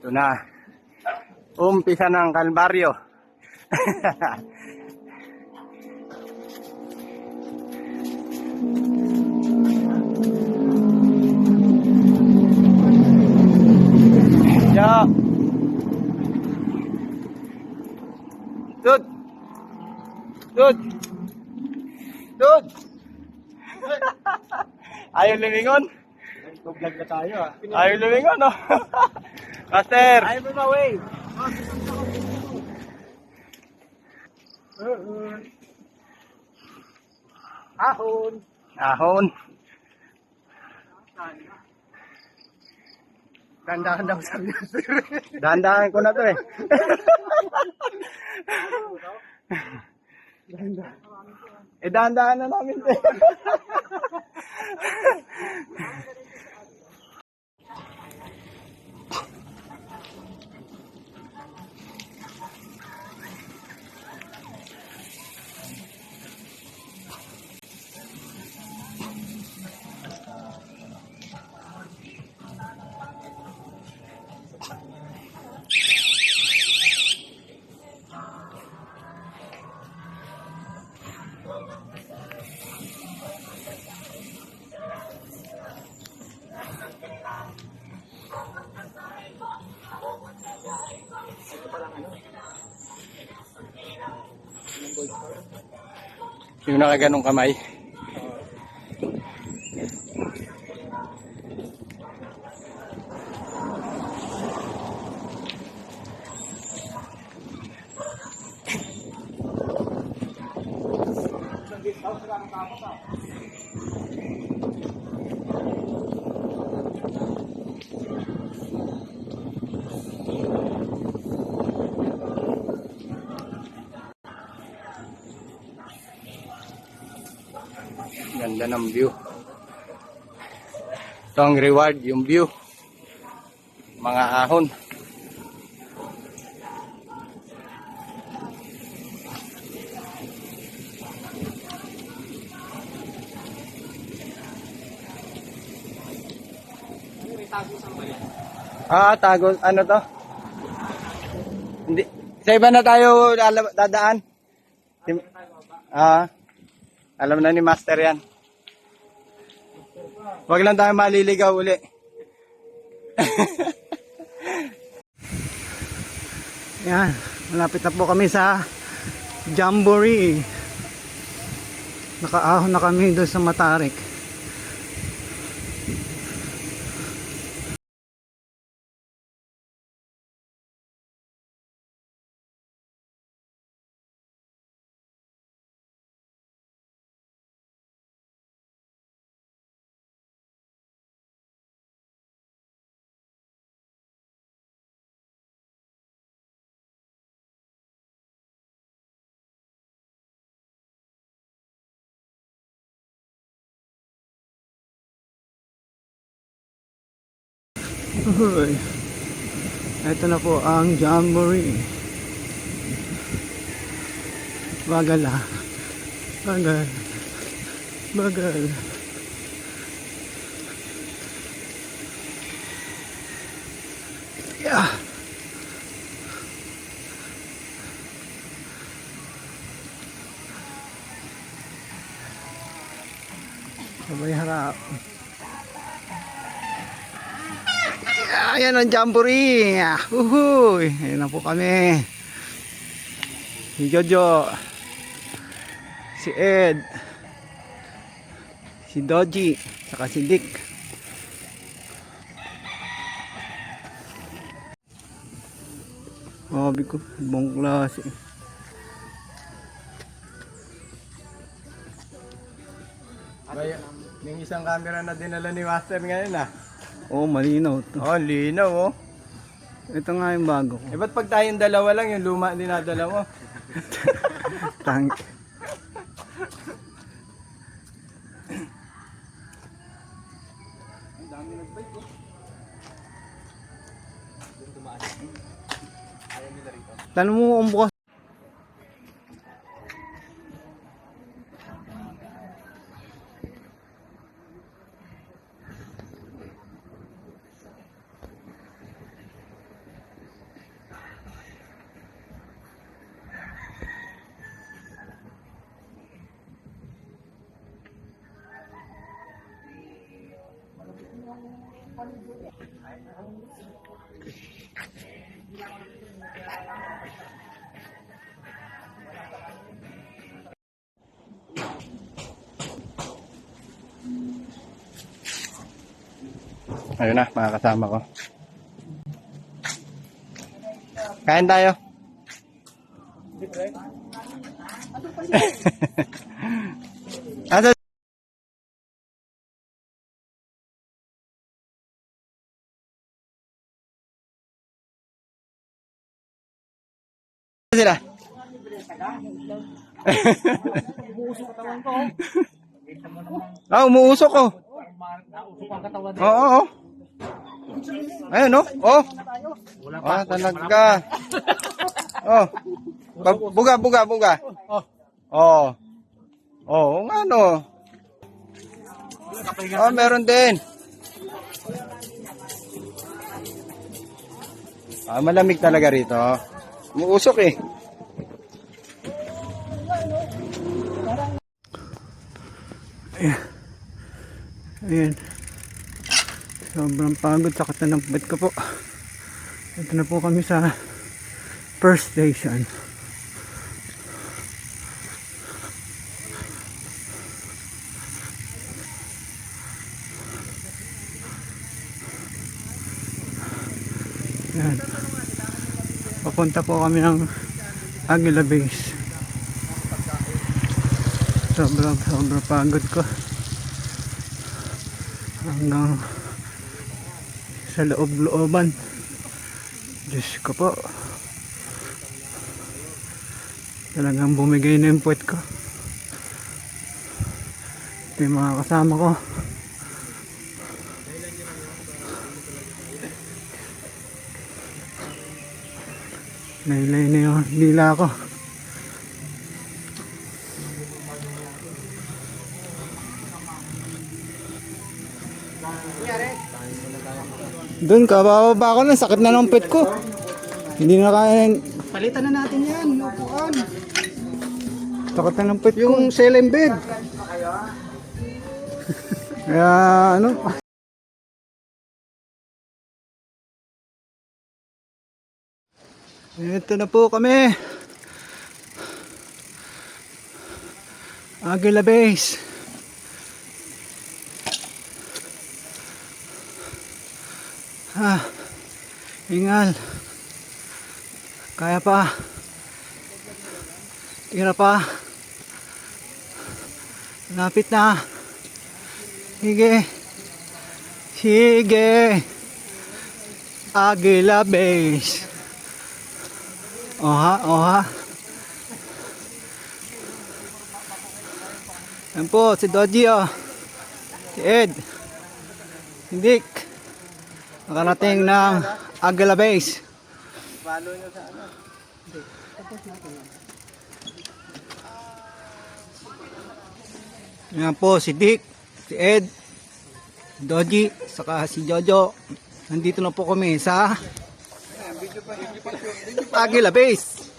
Ito na. Umpisa ng Kalbaryo. Ya. Tut. Tut. Tut. Ayaw lumingon. Vlog na tayo ah. Ayaw lumingon, no? Master. Ayaw mo na, wey. Ahon. Ahon. Dandahan daw sabi niya. Dahan-dahan ko na to eh. Dahan-dahan na namin to eh. Yung nakaganong kamay. Ganda ng view. Ito ang reward, yung view. Mga ahon. Tago. Ano to? Hindi. Sa iba na tayo dadaan. Alam na ni Master yan. Wag lang tayo maliligaw uli. Yan, malapit na po kami sa Jamboree. Nakaahon na kami doon sa Matarik. Uy. Ito na po ang Jamboree. Bagal ah. Bagal. Bagal. Yeah. Sabay harap. Ayan ang Jamboree. Uhuy. Ayan na po kami. Si Jojo. Si Ed. Si Doji. Saka si Dick. Sabi ko, ibang klase. Yung isang camera na dinala ni Master ngayon ah. Oh, malinaw to. Oh, linaw oh. Ito nga yung bago ko. Ba't pag tayong dalawa lang, yung luma dinadala mo? Tank. Ang dami nag-bike oh. Tanong mo kung bukas. Ayun na, mga kasama ko. Kain tayo. Asa sila? Umuusok ko. Oo, oo. Ayun, no? Oh. Ah, talaga. Oh. Buga. Oh. Oh, nga no. Oh, meron din. Ah, malamig talaga rito. Umuusok eh. Ayan. Sobrang pagod sa katanampad ko po. Ito na po kami sa first station. Ayan. Papunta po kami ng Aguila Base. Sobrang pagod ko. Hanggang sa loob-looban. Diyos ko po. Talagang bumigay na yung puwet ko. Ito yung mga kasama ko. Laylay na yung dila ko. Doon ka, bababa ako lang. Sakit na ng pet ko. Hindi na kaya. Palitan na natin yan, upuan. Sakit na ng pet ko. Yung ceiling bed. Kaya ano. Ito na po kami. Aguila Base. Ingal. Kaya pa. Tira pa. Lapit na. Sige. Aguila Base. Oha. Yan po, si Dodgy si Ed. Si Dick. Nakarating ng Aguila Base. Follow nyo sa ano. Yan po, si Dick, si Ed, Dodgy, saka si Jojo. Nandito na po kami sa Aguila Base.